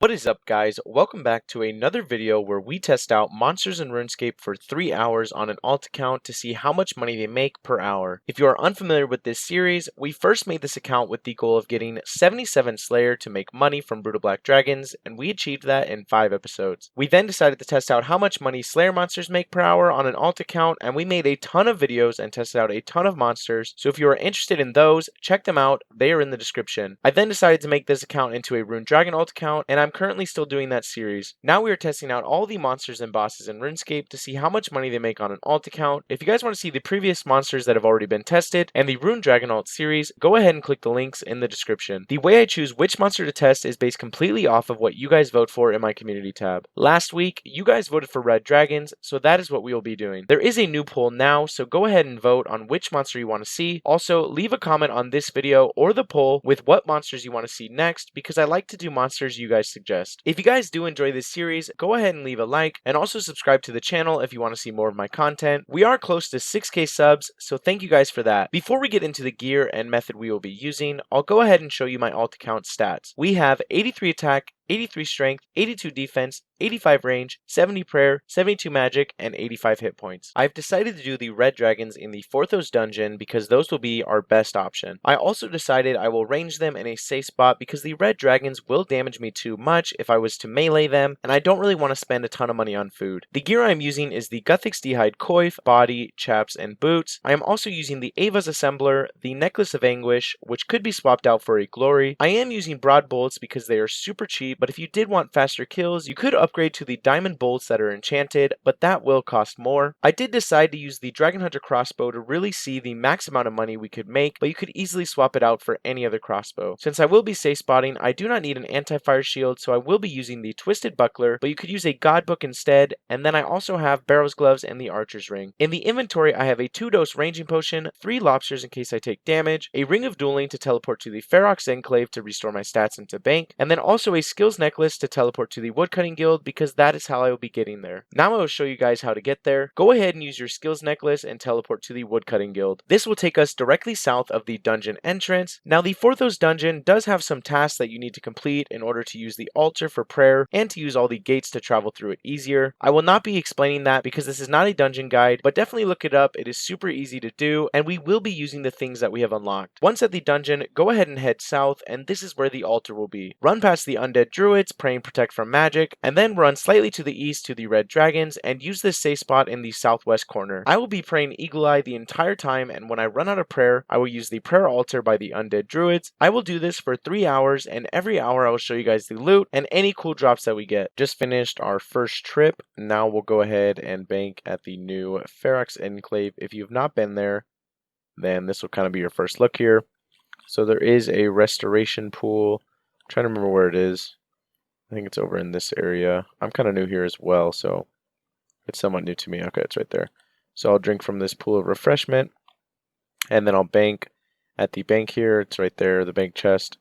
What is up, guys? Welcome back to another video where we test out monsters in RuneScape for 3 hours on an alt account to see how much money they make per hour. If you are unfamiliar with this series, we first made this account with the goal of getting 77 Slayer to make money from Brutal Black Dragons, and we achieved that in 5 episodes. We then decided to test out how much money Slayer monsters make per hour on an alt account, and we made a ton of videos and tested out a ton of monsters, so if you are interested in those, check them out, they are in the description. I then decided to make this account into a Rune Dragon alt account, and I'm currently still doing that series. Now we are testing out all the monsters and bosses in RuneScape to see how much money they make on an alt account. If you guys want to see the previous monsters that have already been tested and the Rune Dragon alt series, go ahead and click the links in the description. The way I choose which monster to test is based completely off of what you guys vote for in my community tab. Last week, you guys voted for Red Dragons, so that is what we will be doing. There is a new poll now, so go ahead and vote on which monster you want to see. Also, leave a comment on this video or the poll with what monsters you want to see next, because I like to do monsters you guys suggest. If you guys do enjoy this series, go ahead and leave a like, and also subscribe to the channel if you want to see more of my content. We are close to 6K subs, so thank you guys for that. Before we get into the gear and method we will be using, I'll go ahead and show you my alt account stats. We have 83 attack, 83 strength, 82 defense, 85 range, 70 prayer, 72 magic, and 85 hit points. I've decided to do the red dragons in the Forthos dungeon because those will be our best option. I also decided I will range them in a safe spot because the red dragons will damage me too much if I was to melee them, and I don't really want to spend a ton of money on food. The gear I'm using is the Guthix D'hide coif, body, chaps, and boots. I am also using the Ava's Assembler, the Necklace of Anguish, which could be swapped out for a glory. I am using broad bolts because they are super cheap, but if you did want faster kills, you could upgrade to the diamond bolts that are enchanted, but that will cost more. I did decide to use the Dragon Hunter crossbow to really see the max amount of money we could make, but you could easily swap it out for any other crossbow. Since I will be safe spotting, I do not need an anti-fire shield, so I will be using the Twisted Buckler, but you could use a God Book instead, and then I also have Barrow's Gloves and the Archer's Ring. In the inventory, I have a 2-dose ranging potion, 3 lobsters in case I take damage, a Ring of Dueling to teleport to the Ferox Enclave to restore my stats into bank, and then also a skills necklace to teleport to the Woodcutting Guild because that is how I will be getting there. Now I will show you guys how to get there. Go ahead and use your skills necklace and teleport to the Woodcutting Guild. This will take us directly south of the dungeon entrance. Now the Forthos dungeon does have some tasks that you need to complete in order to use the altar for prayer and to use all the gates to travel through it easier. I will not be explaining that because this is not a dungeon guide, but definitely look it up. It is super easy to do, and we will be using the things that we have unlocked. Once at the dungeon, go ahead and head south, and this is where the altar will be. Run past the undead druids, praying protect from magic, and then run slightly to the east to the red dragons and use this safe spot in the southwest corner. I will be praying Eagle Eye the entire time, and when I run out of prayer, I will use the prayer altar by the undead druids. I will do this for 3 hours, and every hour I will show you guys the loot and any cool drops that we get. Just finished our first trip. Now we'll go ahead and bank at the new Ferox Enclave. If you've not been there, then this will kind of be your first look here. So there is a restoration pool. I'm trying to remember where it is. I think it's over in this area. I'm kind of new here as well, so it's somewhat new to me. Okay, it's right there. So I'll drink from this pool of refreshment, and then I'll bank at the bank here. It's right there, the bank chest,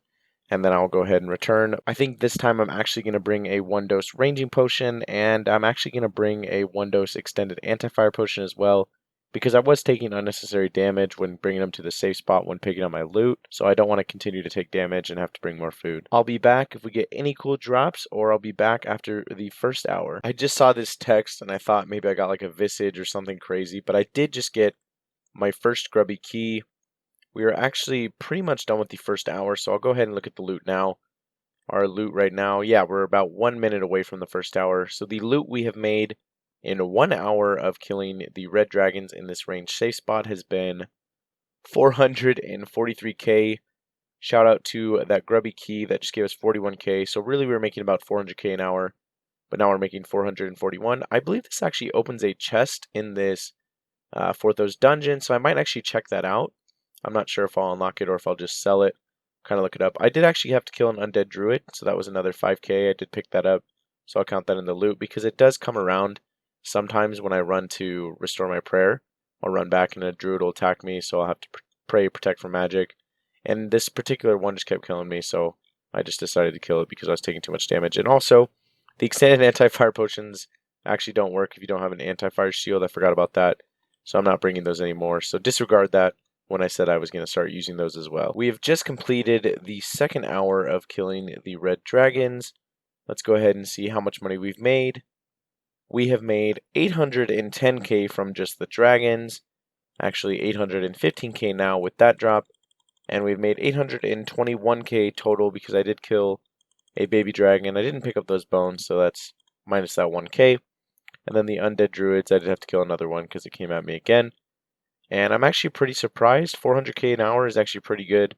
and then I'll go ahead and return. I think this time I'm actually going to bring a 1-dose ranging potion, and I'm actually going to bring a 1-dose extended anti-fire potion as well, because I was taking unnecessary damage when bringing them to the safe spot when picking up my loot, so I don't want to continue to take damage and have to bring more food. I'll be back if we get any cool drops, or I'll be back after the first hour. I just saw this text and I thought maybe I got like a Visage or something crazy, but I did just get my first grubby key. We are actually pretty much done with the first hour, so I'll go ahead and look at the loot now. Our loot right now, yeah, we're about 1 minute away from the first hour, so the loot we have made in 1 hour of killing the red dragons in this range safe spot has been 443k. Shout out to that grubby key that just gave us 41k. So really we were making about 400k an hour, but now we're making 441. I believe this actually opens a chest in this Forthos dungeon, so I might actually check that out. I'm not sure if I'll unlock it or if I'll just sell it. Kind of look it up. I did actually have to kill an undead druid, so that was another 5k. I did pick that up, so I'll count that in the loot because it does come around. Sometimes when I run to restore my prayer, I'll run back and a druid will attack me, so I'll have to pray protect from magic. And this particular one just kept killing me, so I just decided to kill it because I was taking too much damage. And also, the extended anti-fire potions actually don't work if you don't have an anti-fire shield. I forgot about that, so I'm not bringing those anymore. So disregard that when I said I was going to start using those as well. We have just completed the second hour of killing the red dragons. Let's go ahead and see how much money we've made. We have made 810k from just the dragons. Actually 815k now with that drop. And we've made 821k total because I did kill a baby dragon. I didn't pick up those bones, so that's minus that 1k. And then the undead druids, I did have to kill another one because it came at me again. And I'm actually pretty surprised. 400k an hour is actually pretty good.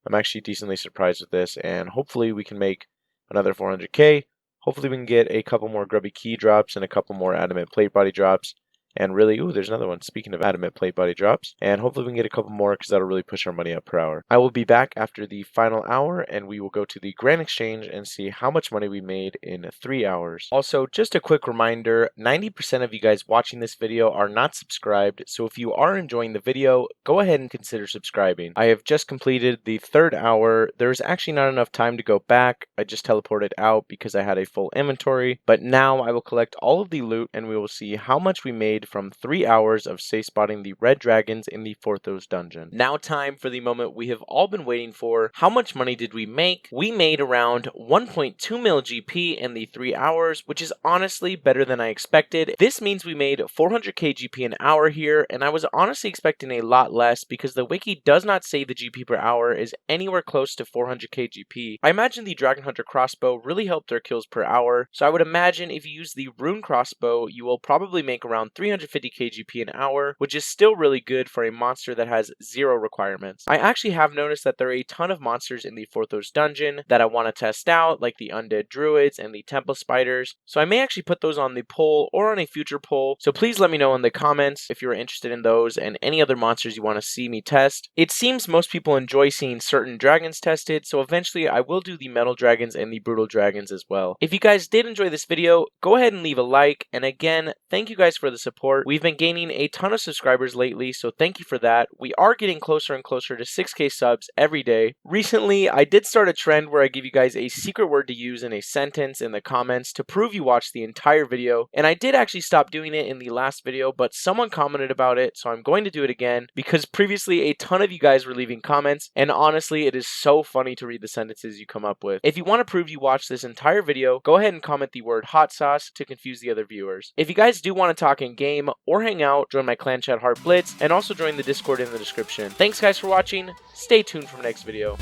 I'm actually decently surprised with this, and hopefully we can make another 400k. Hopefully we can get a couple more grubby key drops and a couple more adamant plate body drops. And really, ooh, there's another one. Speaking of adamant plate body drops. And hopefully we can get a couple more because that'll really push our money up per hour. I will be back after the final hour and we will go to the Grand Exchange and see how much money we made in 3 hours. Also, just a quick reminder, 90% of you guys watching this video are not subscribed. So if you are enjoying the video, go ahead and consider subscribing. I have just completed the 3rd hour. There's actually not enough time to go back. I just teleported out because I had a full inventory. But now I will collect all of the loot and we will see how much we made from 3 hours of safe spotting the red dragons in the Forthos dungeon. Now time for the moment we have all been waiting for. How much money did we make? We made around 1.2 mil GP in the 3 hours, which is honestly better than I expected. This means we made 400k GP an hour here, and I was honestly expecting a lot less because the wiki does not say the GP per hour is anywhere close to 400k GP. I imagine the Dragon Hunter crossbow really helped our kills per hour, so I would imagine if you use the rune crossbow, you will probably make around 350 kgp an hour, which is still really good for a monster that has 0 requirements. I actually have noticed that there are a ton of monsters in the Forthos dungeon that I want to test out, like the undead druids and the temple spiders, so I may actually put those on the poll or on a future poll, so please let me know in the comments if you're interested in those and any other monsters you want to see me test. It seems most people enjoy seeing certain dragons tested, so eventually I will do the metal dragons and the brutal dragons as well. If you guys did enjoy this video, go ahead and leave a like, and again, thank you guys for the support. We've been gaining a ton of subscribers lately, so thank you for that. We are getting closer and closer to 6k subs every day. Recently, I did start a trend where I give you guys a secret word to use in a sentence in the comments to prove you watched the entire video, and I did actually stop doing it in the last video, but someone commented about it, so I'm going to do it again, because previously a ton of you guys were leaving comments, and honestly, it is so funny to read the sentences you come up with. If you want to prove you watched this entire video, go ahead and comment the word hot sauce to confuse the other viewers. If you guys do want to talk in game or hang out, join my clan chat Hartblitz, and also join the Discord in the description. Thanks guys for watching, stay tuned for the next video.